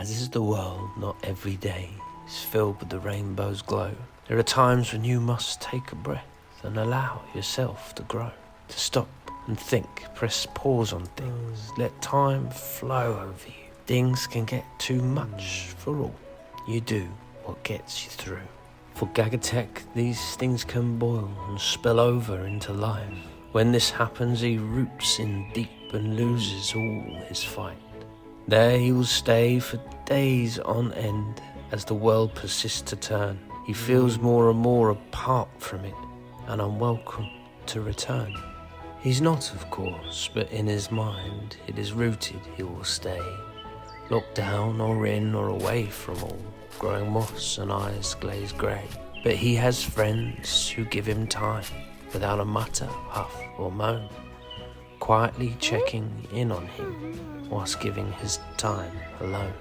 As is the world, not every day is filled with the rainbow's glow. There are times when you must take a breath and allow yourself to grow. To stop and think, press pause on things, let time flow over you. Things can get too much for all. You do what gets you through. For Gagatek, these things can boil and spill over into life. When this happens, he roots in deep and loses all his fight. There he will stay for days on end as the world persists to turn. He feels more and more apart from it and unwelcome to return. He's not, of course, but in his mind it is rooted he will stay. Locked down or in or away from all, growing moss and eyes glazed grey. But he has friends who give him time, without a mutter, huff or moan, quietly checking in on him whilst giving his time alone.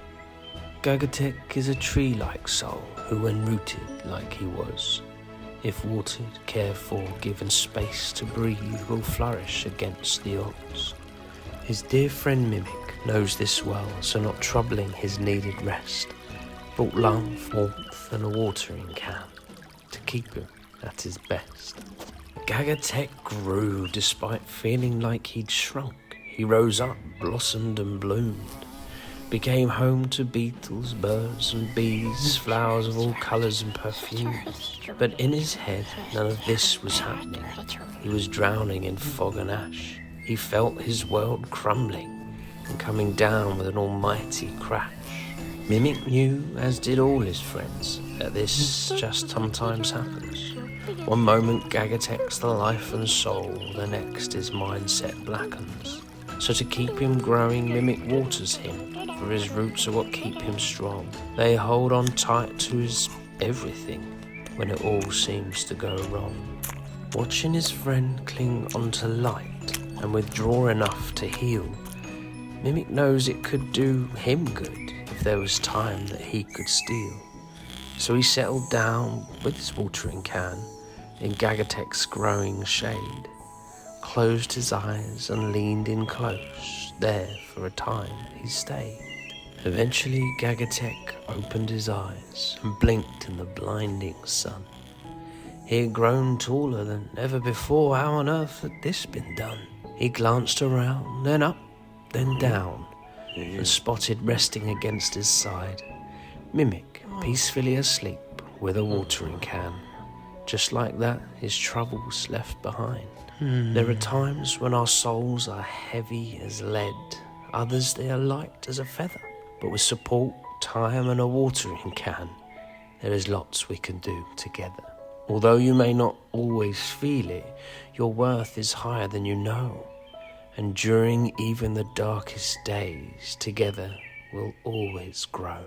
Gagatek is a tree-like soul who, when rooted like he was, if watered, cared for, given space to breathe, will flourish against the odds. His dear friend Mimic knows this well, so not troubling his needed rest, brought love, warmth and a watering can to keep him at his best. Gagatek grew despite feeling like he'd shrunk. He rose up, blossomed and bloomed, became home to beetles, birds and bees, flowers of all colours and perfumes. But in his head, none of this was happening. He was drowning in fog and ash. He felt his world crumbling and coming down with an almighty crash. Mimic knew, as did all his friends, that this just sometimes happens. One moment Gagatek's the life and soul, the next his mindset blackens. So to keep him growing, Mimic waters him, for his roots are what keep him strong. They hold on tight to his everything when it all seems to go wrong. Watching his friend cling onto light and withdraw enough to heal, Mimic knows it could do him good if there was time that he could steal. So he settled down with his watering can in Gagatek's growing shade, closed his eyes and leaned in close. There for a time he stayed. Eventually Gagatek opened his eyes and blinked in the blinding sun. He had grown taller than ever before. How on earth had this been done? He glanced around, then up, then down, and spotted resting against his side Mimic, peacefully asleep with a watering can. Just like that, his troubles left behind. There are times when our souls are heavy as lead, others they are light as a feather. But with support, time and a watering can, there is lots we can do together. Although you may not always feel it, your worth is higher than you know. And during even the darkest days, together we'll always grow.